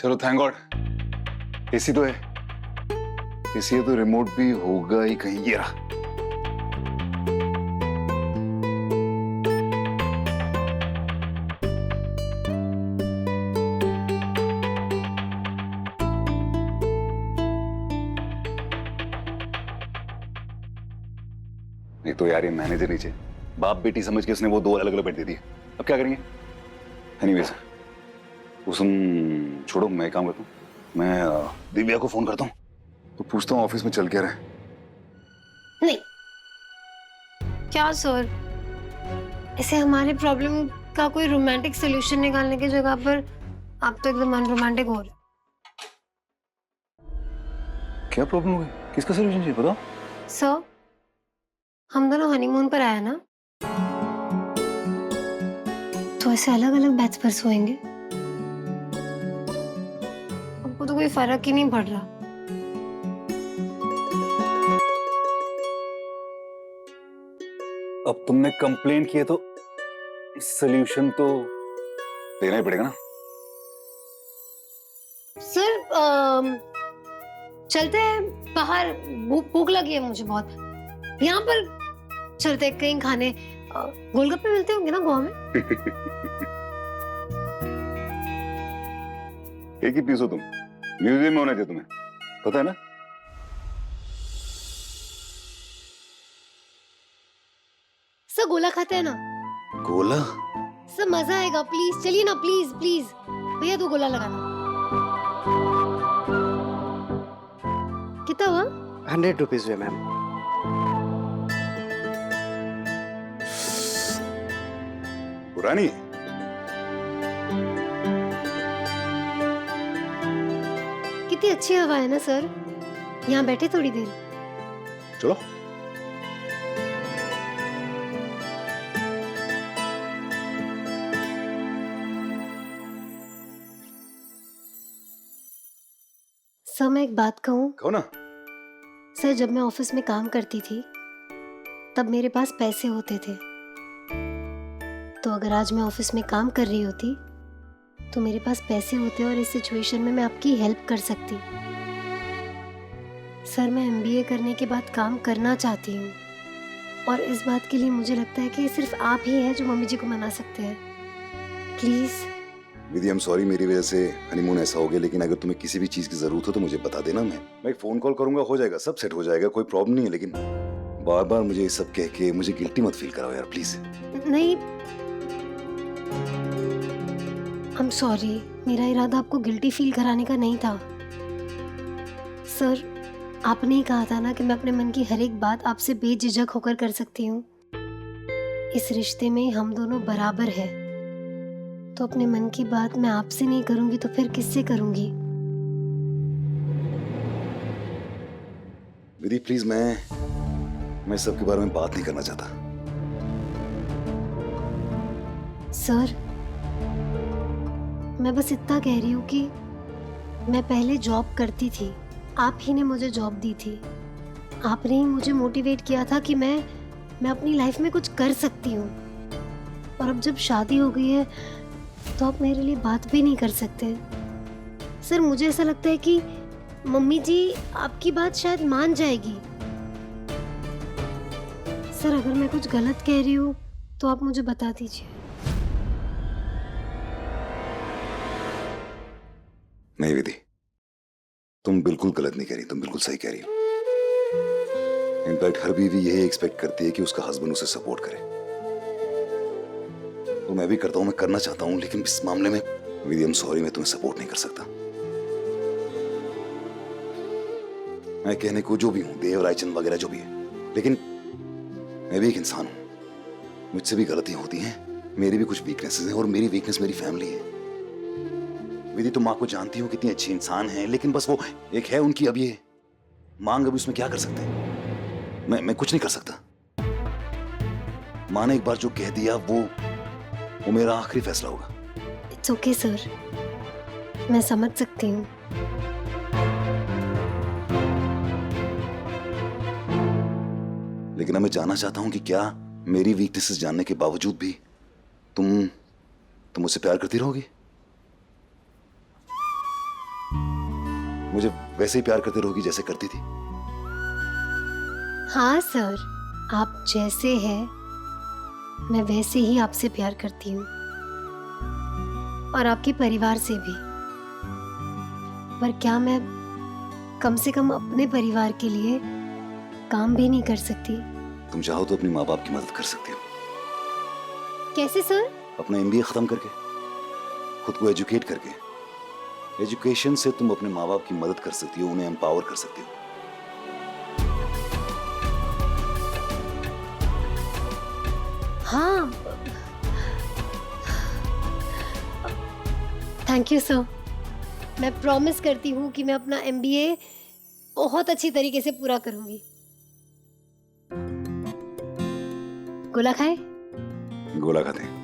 चलो thank God AC तो है। एसी है तो रिमोट भी होगा ही कहीं। ये रहा। नहीं तो यार ये मैनेजर नीचे बाप बेटी समझ के उसने वो दो अलग अलग बेड दे दिए। अब क्या करेंगे? एनीवेज कुसुम छोड़ो, मैं काम करता हूँ। मैं दिव्या को फोन करता हूँ तो पूछता हूँ ऑफिस में चल क्या रहा है। नहीं क्या सर, ऐसे हमारे प्रॉब्लम का कोई रोमांटिक सॉल्यूशन निकालने की जगह पर आप तो एकदम अनरोमांटिक हो रहे। क्या प्रॉब्लम हो गई? किसका सोल्यूशन चाहिए बताओ। सर हम दोनों हनीमून पर आए ना, तो ऐसे अलग अलग बेड्स पर सोएंगे। हमको तो कोई फर्क ही नहीं पड़ रहा। अब तुमने कंप्लेंट की है तो सोल्यूशन तो देना ही पड़ेगा ना। सर चलते हैं बाहर, भूख लगी है मुझे बहुत। यहाँ पर चलते हैं कहीं खाने, गोलगप्पे मिलते होंगे ना गोवा में। एक ही पीस हो तुम, म्यूजियम में होना चाहिए तुम्हें, पता है ना। सर गोला खाते हैं ना। गोला? सर मजा आएगा, प्लीज चलिए ना, प्लीज प्लीज भैया 2 गोला लगाना। कितना हुआ? 100 रुपीज हुए मैम। पुरानी कितनी अच्छी हवा है ना सर, यहाँ बैठे थोड़ी देर। चलो। सर मैं एक बात कहूँ? कहो ना। सर जब मैं ऑफिस में काम करती थी तब मेरे पास पैसे होते थे, तो अगर आज मैं ऑफिस में काम कर रही होती तो मेरे पास पैसे होते और इस सिचुएशन में मैं आपकी हेल्प कर सकती। सर मैं एमबीए करने के बाद काम करना चाहती हूँ और इस बात के लिए मुझे लगता है कि सिर्फ आप ही हैं जो मम्मी जी को मना सकते हैं। Please. Vidhi I am sorry, मेरी वजह से हनीमून ऐसा हो गया, लेकिन अगर तुम्हें किसी भी चीज की जरूरत हो तो मुझे बता देना। मैं एक फोन कॉल करूंगा, हो जाएगा, सब सेट हो जाएगा, कोई प्रॉब्लम नहीं है। लेकिन बार बार मुझे ये सब कह के मुझे गिल्टी मत फील कराओ यार प्लीज। नहीं आई एम सॉरी, मेरा इरादा आपको गिल्टी फील कराने का नहीं था। सर आपने ही कहा था ना कि मैं अपने मन की हर एक बात आपसे बेझिझक होकर कर सकती हूँ। इस रिश्ते में हम दोनों बराबर हैं, तो अपने मन की बात मैं आपसे नहीं करूंगी तो फिर किससे करूंगी? विधि प्लीज, मैं सबके बारे में बात नहीं करना चाहता। सर मैं बस इतना कह रही हूँ कि मैं पहले जॉब करती थी, आप ही ने मुझे जॉब दी थी, आपने ही मुझे मोटिवेट किया था कि मैं अपनी लाइफ में कुछ कर सकती हूँ। और अब जब शादी हो गई है तो आप मेरे लिए बात भी नहीं कर सकते। सर मुझे ऐसा लगता है कि मम्मी जी आपकी बात शायद मान जाएगी। सर अगर मैं कुछ गलत कह रही हूँ तो आप मुझे बता दीजिए। नहीं विधि, तुम बिल्कुल गलत नहीं कह रही, तुम बिल्कुल सही कह रही हो। इनफैक्ट हर बीवी यही एक्सपेक्ट करती है कि उसका हस्बैंड उसे सपोर्ट करे, तो मैं भी करता हूं, मैं करना चाहता हूं, लेकिन इस मामले में विधि आई एम सॉरी, मैं तुम्हें सपोर्ट नहीं कर सकता। मैं कहने को जो भी हूं, देव रायचंद वगैरह जो भी है, लेकिन मैं भी एक इंसान हूं, मुझसे भी गलतियां होती हैं, मेरी भी कुछ वीकनेसेस हैं और मेरी वीकनेस मेरी फैमिली है। विधि तुम माँ को जानती हो कितनी अच्छी इंसान है, लेकिन बस वो एक है उनकी अब ये मांग, अभी उसमें क्या कर सकते हैं? मैं कुछ नहीं कर सकता। माँ ने एक बार जो कह दिया वो मेरा आखिरी फैसला होगा। इट्स ओके सर, मैं समझ सकती हूँ। लेकिन अब मैं जानना चाहता हूं कि क्या मेरी वीकनेसेस जानने के बावजूद भी तुम मुझसे प्यार करती रहोगी? मुझे वैसे ही प्यार करते रहोगी जैसे करती थी? हाँ सर, आप जैसे हैं मैं वैसे ही आपसे प्यार करती हूँ और आपके परिवार से भी। पर क्या मैं कम से कम अपने परिवार के लिए काम भी नहीं कर सकती? तुम चाहो तो अपने माँ बाप की मदद कर सकती हो। कैसे सर? अपना एमबीए खत्म करके, खुद को एजुकेट करके। एजुकेशन से तुम अपने माँ बाप की मदद कर सकती हो, उन्हें एम्पावर कर सकती हो। हाँ, थैंक यू सर। मैं प्रॉमिस करती हूँ कि मैं अपना एमबीए बहुत अच्छी तरीके से पूरा करूंगी। गोला खाए? गोला खाते हैं।